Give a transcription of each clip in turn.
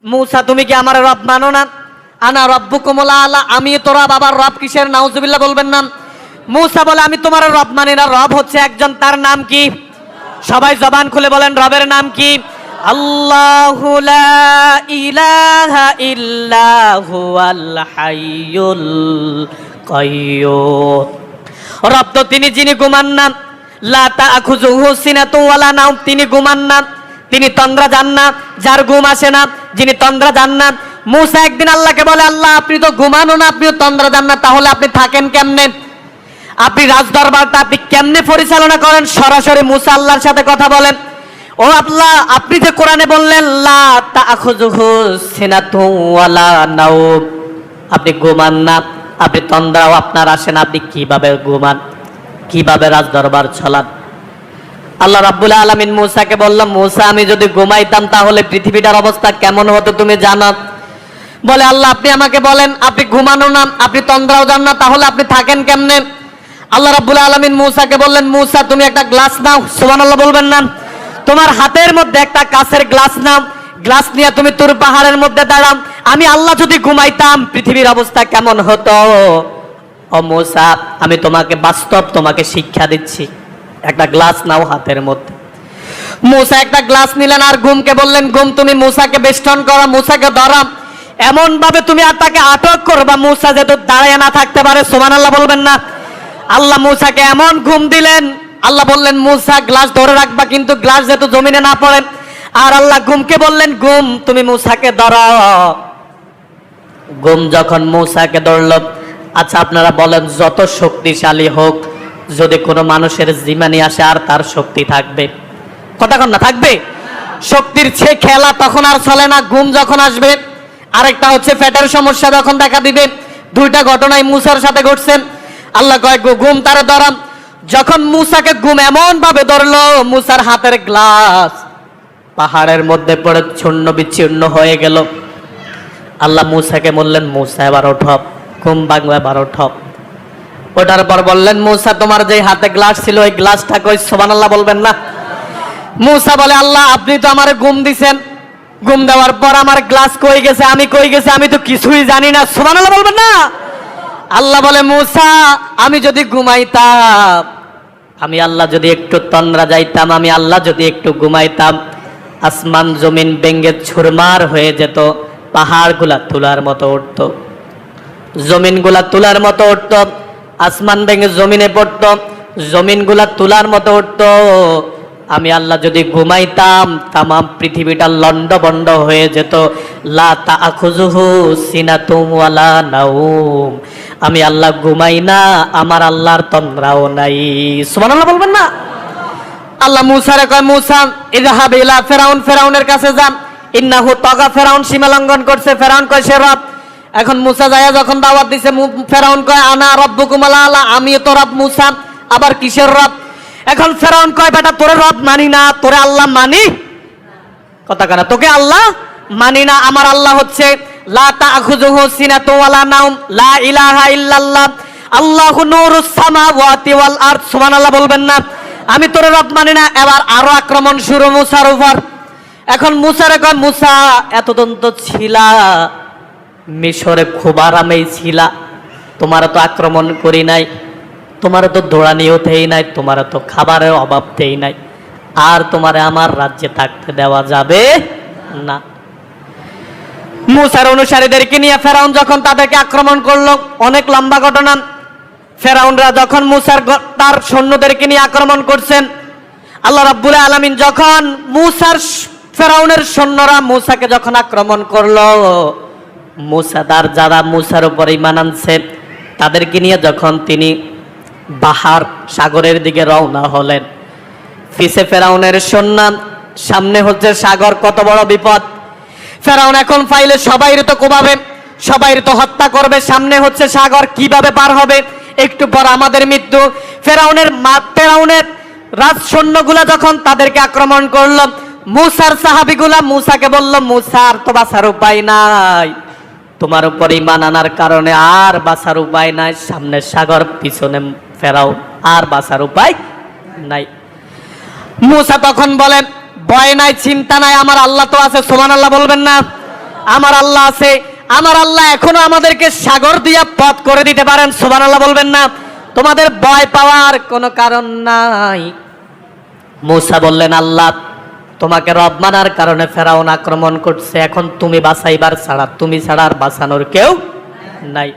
মুসা তুমি কি আমার রব মানো না? আনা রব্বুকুমুল আলা, আমি তো রব। আবার রব কিসের? নাউজুবিল্লাহ বলবেন না। মুসা বলে আমি তোমার রব মানি না, রব হচ্ছে একজন, তার নাম কি? সবাই জবান খুলে বলেন, রবের নাম কি? আল্লাহু লা ইলাহা ইল্লা হুয়াল হাইয়ুল কাইয়্যুম। রব তো তিনি যিনি ঘুমান না, লা তাখুযুহু সিনাতু ওয়ালা নাওম, তিনি ঘুমান না, তিনি তন্দ্রা যান না, যার ঘুম আসে না, যিনি তন্দ্রা যান না। মুসা একদিন আল্লাহকে বলে, আল্লাহ আপনি তো ঘুমানো না, আপনিও তন্দ্রা যান না, তাহলে আপনি থাকেন কেমনে? আপনি রাজদরবারটা আপনি কেমনে পরিচালনা করেন? সরাসরি মুসা আল্লাহর সাথে কথা বলেন, ও আল্লাহ আপনি যে কোরআনে বললেন লা তাখুযুহু সিনাতু ওয়ালা নাওম, আপনি ঘুমান না, আপনি তন্দ্রাও আপনার আসে না, আপনি কিভাবে ঘুমান, কিভাবে রাজদরবার চালান? আল্লাহ রাব্বুল আলামিন মুসাকে বললাম, মুসা আমি যদি ঘুমাইতাম তাহলে পৃথিবীটার অবস্থা কেমন হতো তুমি জানো? বলে আল্লাহ আপনি আমাকে বলেন, আপনি ঘুমানো না, আপনি তন্দ্রাও যান না, তাহলে আপনি থাকেন কেমনে? আল্লাহ রাব্বুল আলামিন মুসাকে বললেন, মুসা তুমি একটা গ্লাস নাও, সুবহানাল্লাহ বলবেন না? তোমার হাতের মধ্যে একটা কাঁচের গ্লাস নাও, গ্লাস নিয়ে তুমি তুর পাহাড়ের মধ্যে দাঁড়াও। আমি আল্লাহ যদি ঘুমাইতাম পৃথিবীর অবস্থা কেমন হতো? ও মুসা আমি তোমাকে বাস্তব তোমাকে শিক্ষা দিচ্ছি, একটা গ্লাস নাও হাতের মধ্যে। মুসা একটা গ্লাস নিলেন আর ঘুমকে বললেন, ঘুম তুমি মুসাকে বেষ্টন করো, মুসাকে ধরো, এমন ভাবে তুমি আর তাকে আটক করবা মুসা যেহেতু দাঁড়ায় না থাকতে পারে, সুবহানাল্লাহ বলবেন না? আল্লাহ মুসাকে এমন ঘুম দিলেন, আল্লাহ বললেন মুসা গ্লাস ধরে রাখবা, কিন্তু গ্লাস যেহেতু জমিনে না পড়ে। আর আল্লাহ ঘুমকে বললেন, ঘুম তুমি মুসাকে ধরো। ঘুম যখন মুসাকে ধরল, আচ্ছা আপনারা বলেন যত শক্তিশালী হোক, যদি কোনো মানুষের জিমানি আসে আর তার শক্তি থাকবে? কথা কন না, থাকবে? শক্তির চেয়ে খেলা তখন আর চলে না ঘুম যখন আসবে। আরেকটা হচ্ছে পেটের সমস্যা যখন দেখা দিবে। দুইটা ঘটনাই মুসার সাথে ঘটছে। আল্লাহ কয় ঘুম তারে ধরাম। যখন মুসাকে ঘুম এমন ভাবে ধরলো, মুসার হাতের গ্লাস পাহাড়ের মধ্যে পড়ে চূর্ণ বিচ্ছিন্ন হয়ে গেল। আল্লাহ মুসাকে বললেন, মুসা এবার ওঠো, ঘুম ভাঙবে, এবার ওঠো। ওঠার পর বললেন, মুসা তোমার যে হাতে গ্লাস ছিল ওই গ্লাসটা কই? সুবহানাল্লাহ বলবেন না? মুসা বলে, আল্লাহ আপনি তো আমারে ঘুম দিছেন, ঘুম দেওয়ার পর আমার গ্লাস কই গেছে, আমি কই গেছে আমি তো কিছুই জানি না, সুবহানাল্লাহ বলবেন না? আল্লাহ বলে, মুসা আমি যদি ঘুমাইতাম, আমি আল্লাহ যদি একটু তন্দ্রা যাইতাম, আমি আল্লাহ যদি একটু ঘুমাইতাম, আসমান জমিন ভেঙে চুরমার হয়ে যেত, পাহাড়গুলা তুলার মতো উঠত, জমিনগুলা তুলার মতো উঠত, আসমান ভেঙে জমিনে পড়তো, জমিনগুলা তুলার মতো উঠত। আমি আল্লাহ যদি ঘুমাইতাম তাম পৃথিবীটা লন্ডভন্ড হয়ে যেত। লা তাখুযুহু সিনাতুম ওয়ালা নাওম, আমি আল্লাহ ঘুমাই না, আমার আল্লাহর তন্দ্রাও নাই। সুবহানাল্লাহ বলবেন না? আল্লাহ মুসারে কয়, মুসা ইযহাব ইলা ফিরাউন, ফিরাউনের কাছে যান, ইন্নাহু তাগা, ফিরাউন সীমা লঙ্ঘন করছে। ফিরাউন কয় সে রব। এখন মুসা যায় যখন দাওয়াত দিছে, ফিরাউন কয় আনা রব্বুকুমুল আলা, আমি তো রব। মুসা আবার কিসের রব? এখন ফিরাউন কয় বেটা তোরে রব মানি না, তোরে আল্লাহ মানি। কথা কানা, তোকে আল্লাহ মানি না, আমার আল্লাহ হচ্ছে লা তাখুযুহু সিনাতু ওয়ালা নাওম, লা ইলাহা ইল্লাল্লাহ, আল্লাহু নূরুস সামাওয়াতি ওয়াল আরদ। সুবহানাল্লাহ বলবেন না? আমি তোরে রব মানি না। এবার আরো আক্রমণ শুরু মুসার উপর। এখন মুসারে কয়, মুসা এতদিন তো ছিলা মিশরে, খুব আরামেই ছিলা, তোমার তো আক্রমণ করি নাই, তোমার তো দৌড়ানিও দেই নাই, তোমার তো খাবারের অভাব দেই নাই, আর তোমারে আমার রাজ্যে থাকতে দেওয়া যাবে না। মুসার অনুসারীদেরকে নিয়ে ফেরাউন যখন তাদেরকে আক্রমণ করলো, অনেক লম্বা ঘটনা। ফেরাউনরা যখন মুসার তার সৈন্যদেরকে নিয়ে আক্রমণ করছেন, আল্লাহ রাব্বুল আলামিন যখন মুসার ফেরাউনের সৈন্যরা মুসাকে যখন আক্রমণ করলো, মুসা তার যারা মুসার উপর ঈমান আনছে তাদেরকে নিয়ে যখন তিনি বাহার সাগরের দিকে রওনা হলেন, পিছে ফেরাউনের সৈন্য, সামনে হচ্ছে সাগর, কত বড় বিপদ। ফেরাউন এখন ফাইলে সবাই তো কোবাবে, সবাই তো হত্যা করবে, সামনে হচ্ছে সাগর, কিভাবে পার হবে? একটু পর আমাদের মৃত্যু। ফেরাউনের রাজ সৈন্যগুলা যখন তাদেরকে আক্রমণ করলো, মুসার সাহাবীগুলা মুসাকে বলল, মুসার তো বাঁচার উপায় নাই, তোমার উপর ঈমান আনার কারণে আর বাঁচার উপায় নাই, সামনে সাগর, পিছনে ফেরাউন, আর বাঁচার উপায় নাই। মুসা তখন বলেন, ভয় নাই, চিন্তা নাই, আমার আল্লাহ তো আছে। সুবহানাল্লাহ বলবেন না? আমার আল্লাহ আছে। আমার আল্লাহ এখনো আমাদেরকে সাগর দিয়া পথ করে দিতে পারেন। সুবহানাল্লাহ বলবেন না? তোমাদের ভয় পাওয়ার কোনো কারণ নাই। মূসা বললেন, আল্লাহ তোমাকে রব মানার কারণে ফেরাউন আক্রমণ করছে, এখন তুমি বাঁচাইবার ছাড়া, তুমি ছাড়া আর বাঁচানোর কেউ নাই।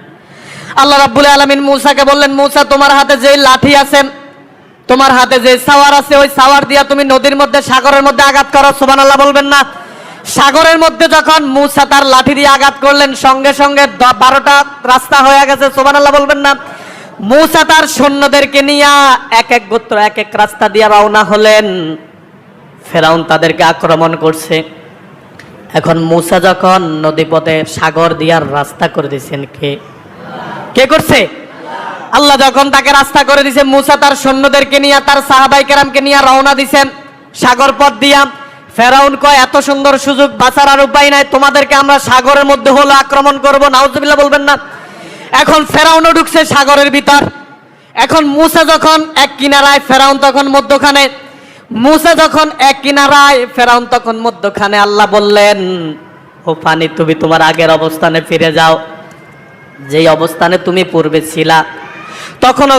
আল্লাহ রাব্বুল আলামিন মূসাকে বললেন, মূসা তোমার হাতে যে লাঠি আছে, তোমার হাতে যে সাওয়ার আছে, ওই সাওয়ার দিয়া তুমি নদীর মধ্যে, সাগরের মধ্যে আঘাত করো। সুবহানাল্লাহ বলবেন না? সাগরের মধ্যে যখন মূসা তার লাঠি দিয়ে আঘাত করলেন, সঙ্গে সঙ্গে 12টা রাস্তা হয়ে গেছে। সুবহানাল্লাহ বলবেন না? মূসা তার সৈন্যদেরকে নিয়ে এক এক গোত্র এক এক রাস্তা দিয়ে রওনা হলেন। ফেরাউন তাদেরকে আক্রমণ করছে। এখন মূসা যখন নদীপথে সাগর দিয়ার রাস্তা করে দিয়েছেন, কে করছে? আল্লাহ যখন তাকে রাস্তা করে দিছে, মূসা তার সৈন্যদেরকে নিয়ে, তার সাহাবাই কেরামকে নিয়ে রওনা দিছেন সাগর পথ দিয়া। ফেরাউন কয়, এত সুন্দর সুযোগ, বাঁচার আর উপায় নাই, তোমাদেরকে আমরা সাগরের মধ্যে হলো আক্রমণ করব। নাউজুবিল্লাহ বলবেন না? এখন ফেরাউনও ঢুকছে সাগরের ভিতর। এখন মূসা যখন এক কিনারায়, ফেরাউন তখন মধ্যখানে। মূসা যখন এক কিনারায়, ফেরাউন তখন মধ্যখানে। আল্লাহ বললেন, ও পানি, তুমি তোমার আগের অবস্থানে ফিরে যাও, যেই অবস্থানে তুমি পূর্বে ছিলা। তখনও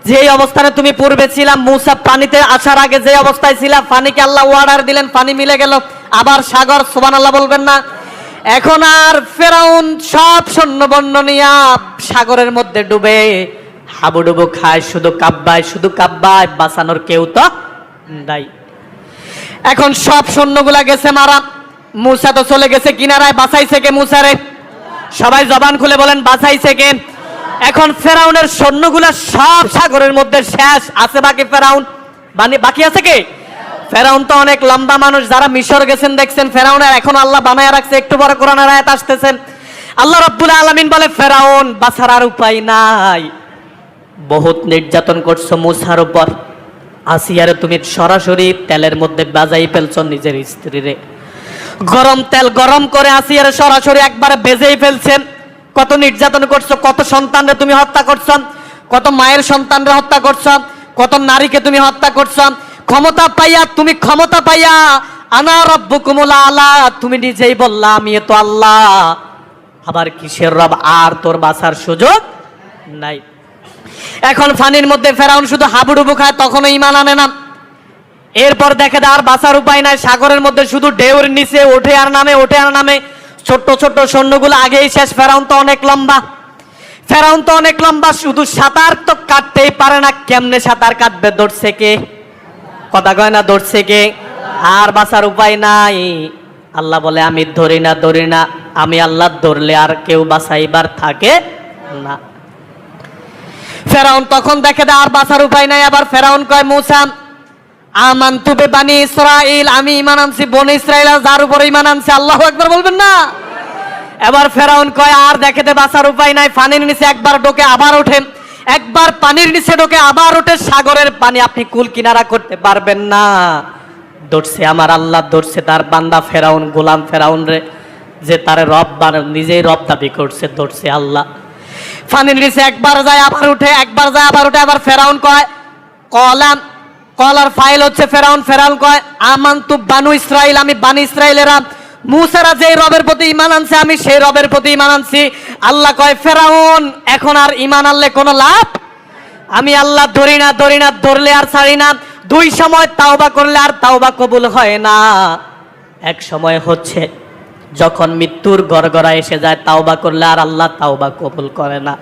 যেই অবস্থানে তুমি পূর্বে ছিলাম, মূসা পানিতে আসার আগে যে অবস্থায় ছিল, পানিকে আল্লাহ অর্ডার দিলেন, পানি মিলে গেল, আবার সাগর। সুবহানাল্লাহ বলবেন না? এখন আর ফেরাউন সব সৈন্যবর্ণ নিয়া সাগরের মধ্যে ডুবে হাবুডুবু খায়, শুধু কাব্বায়, বাঁচানোর কেউ তো নাই। এখন সব সৈন্যগুলা গেছে মারা, মূসা তো চলে গেছে কিনারায়। বাঁচাইছে কে মূসারে? সবাই জবান খুলে বলেন, বাঁচাইছে কে? এখন ফেরাউনের সৈন্যগুলা সব সাগরের মধ্যে শেষ, আছে বাকি ফেরাউন। বাকি আছে কে? ফেরাউন তো অনেক লম্বা মানুষ, যারা মিশর গেছেন দেখছেন ফেরাউনের এখন আল্লাহ বানায় রাখছে। একটু বড় কোরআনের আয়াত আসতেছেন, আল্লাহ রাব্বুল আলামিন বলে, ফেরাউন বাঁচার আর উপায় নাই, বহুত নির্যাতন করছো মূসার উপর। আসিয়ারে তুমি সরাসরি তেলের মধ্যে বাজাই ফেলছো নিজের স্ত্রীরে। গরম তেল গরম করে আসিয়ারে সরাসরি একবারে ভেজেই ফেলছেন। কত নির্যাতন করছো, কত সন্তানরে তুমি হত্যা করছো, কত মায়ের সন্তানরে হত্যা করছো, কত নারীকে তুমি হত্যা করছো। ক্ষমতা পাইয়া আনা রব্বুকুমুল আলা, তুমি নিজেই বললা আমি তো আল্লাহ, আবার কিসের রব? আর তোর বাঁচার সুযোগ নাই। এখন পানির মধ্যে ফেরাউন শুধু হাবুডুবু খায়, তখনও ঈমান আনে না। এরপর দেখে আর বাঁচার উপায় নাই, সাগরের মধ্যে শুধু ঢেউর নিচে ওঠে আর নামে। ছোট্ট ছোট্ট সৈন্যগুলো আগেই শেষ। ফেরাউন তো অনেক লম্বা, শুধু সাঁতার তো কাটতেই পারে না। কেমনে সাঁতার কাটবে? দৌড়ছে কে? কথা কয় না, দৌড়ছে কে? আর বাঁচার উপায় নাই। আল্লাহ বলে, আমি ধরি না, আমি আল্লাহ ধরলে আর কেউ বাঁচাইবার থাকে না। ফেরাউন তখন দেখে আর বাঁচার উপায় নাই। আবার ফেরাউন কয়, মূসা আমানতু বিবানি ইসরাইল, আমি ঈমান আনছি বনি ইসরাইল, যার উপর ঈমান আনছি। আল্লাহু আকবার বলবেন না? এবার ফেরাউন কয়, আর দেখেতে বাঁচার উপায় নাই। পানির নিচে একবার ঢোকে আবার ওঠেন, একবার পানির নিচে ঢোকে আবার ওঠে। সাগরের পানি আপনি কুল কিনারা করতে পারবেন না। ধরছে আমার আল্লাহ, ধরছে তার বান্দা ফেরাউন, গোলাম ফেরাউন রে, যে তার রব নিজেই রব দাবি করছে, ধরছে আল্লাহ। পানির নিচে একবার যায় আবার উঠে, একবার যায় আবার উঠে। আবার ফেরাউন কয়, কলার ফাইল হচ্ছে ফেরাউন কয়, আমানতু বানু ইসরাইল, আমি বানি ইসরাইলেরা, মূসারা যেই রবের প্রতি ঈমান আনছে আমি সেই রবের প্রতি ঈমান আনছি। আল্লাহ কয়, ফেরাউন এখন আর ঈমান আনলে কোনো লাভ? আমি আল্লাহ ধরি না, ধরলে আর ছাড়ি না। দুই সময় তাওবা করলে আর তাওবা কবুল হয় না। এক সময় হচ্ছে যখন মৃত্যুর গড়গড়া এসে যায়, তাওবা করলে আর আল্লাহ তাওবা কবুল করে না।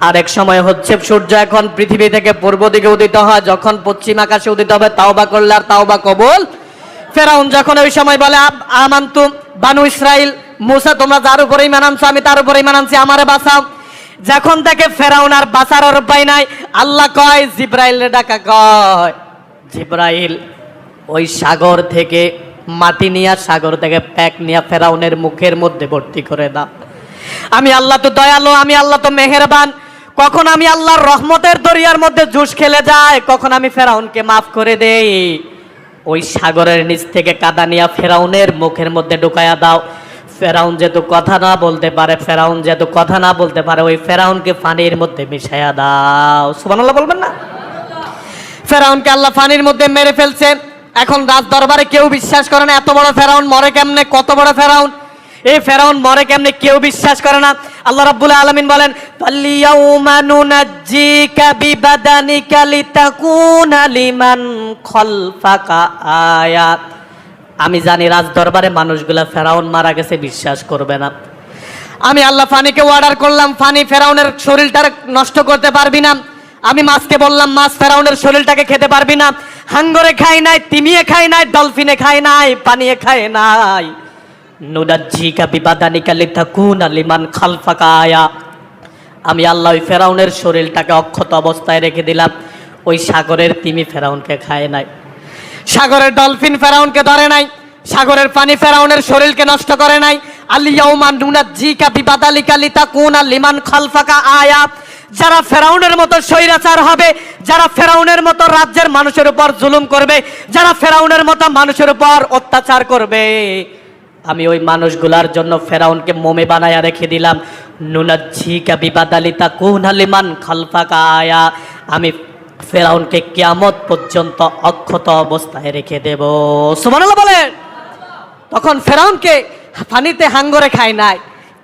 আরেক সময় হচ্ছে সূর্য এখন পৃথিবী থেকে পূর্ব দিকে উদিত হয়, যখন পশ্চিম আকাশে উদিত হবে, তাওবা করলে আর তাওবা কবুল। ফেরাউন যখন ওই সময় বলে, আমানতু বানু ইসরাইল, মূসা তোমরা যার উপরে ঈমান আনছো আমি তার উপরে ঈমান আনছি, আমারে বাঁচাও। যখন দেখে ফেরাউন আর বাঁচার আর উপায় নাই, আল্লাহ কয়, জিব্রাইল ডাকা, কয় জিব্রাইল ওই সাগর থেকে মাটি নিয়ে, সাগর থেকে প্যাক নিয়ে ফেরাউনের মুখের মধ্যে ভর্তি করে দাও। আমি আল্লাহ তো দয়ালু, আমি আল্লাহ তো মেহেরবান। কখন আমি আল্লাহর রহমতের দরিয়ার মধ্যে জুস খেলে যায়, কখন আমি ফেরাউনকে মাফ করে দেই। ওই সাগরের নিচ থেকে কাদা নিয়ে ফেরাউনের মুখের মধ্যে ঢুকাইয়া দাও। ফেরাউন যেহেতু কথা না বলতে পারে, ওই ফেরাউনকে পানির মধ্যে মিশাইয়া দাও। সুবহানাল্লাহ বলবেন না? ফেরাউনকে আল্লাহ পানির মধ্যে মেরে ফেলছে। এখন রাজ দরবারে কেউ বিশ্বাস করে না, এত বড় ফেরাউন মরে কেমনে? কত বড় ফেরাউন! এই ফেরাউন মরে কেমনে কেউ বিশ্বাস করে না। আল্লাহ রাব্বুল আলামিন বলেন ফালিয়াউমা নুনাজ্জিকা বিবাদানিকা লিতাকুনা লিমান খালফাকা আয়াত। আমি জানি রাজ দরবারে মানুষগুলা ফেরাউন মারা গেছে বিশ্বাস করবে না। আমি আল্লাহ ফানিকে অর্ডার করলাম, ফানি ফেরাউনের শরীরটা নষ্ট করতে পারবি না। আমি মাছকে বললাম, মাছ ফেরাউনের শরীরটাকে খেতে পারবি না। হাঙ্গরে খাই নাই, তিমিয়ে খাই নাই, ডলফিনে খাই নাই, পানিয়ে খাই নাই। নুনাজ্জিকা বিবাদানিকা লিতাকুনা লিমান খালফাকা আয়া। আমি আল্লাহ ওই ফেরাউনের শরীরটাকে অক্ষত অবস্থায় রেখে দিলাম। ওই সাগরের তিমি ফেরাউনকে খায় নাই, সাগরের ডলফিন ফেরাউনকে ধরে নাই, সাগরের পানি ফেরাউনের শরীরকে নষ্ট করে নাই। আলিয়াউমা নুনাজ্জিকা বিবাদানিকা লিতাকুনা লিমান খালফাকা আয়া। যারা ফেরাউনের মতো স্বৈরাচার হবে, যারা ফেরাউনের মতো রাজ্যের মানুষের উপর জুলুম করবে, যারা ফেরাউনের মতো মানুষের উপর অত্যাচার করবে, আমি ওই মানুষগুলার জন্য ফেরাউনকে মোমে বানায়া রেখে দিলাম। নুনাজ্জিকা বিবাদানিকা লিতাকুনা লিমান খালফাকা আয়া। আমি ফেরাউনকে কিয়ামত পর্যন্ত অক্ষত অবস্থায় রেখে দেব। সুবহানাল্লাহ বলেন। তখন ফেরাউনকে পানিতে হাঙ্গরে খায় নাই,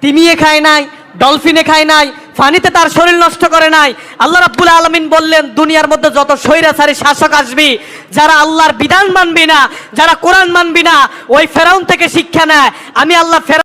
তিমিয়ে খায় নাই, ডলফিনে খায় নাই, পানিতে তার শরীর নষ্ট করে নাই। আল্লাহ রাব্বুল আলামিন বললেন দুনিয়ার মধ্যে যত স্বৈরাচারী শাসক আসবি, যারা আল্লাহর বিধান মানবি না, যারা কোরআন মানবি না, ওই ফেরাউন থেকে শিক্ষা নেয়। আমি আল্লাহ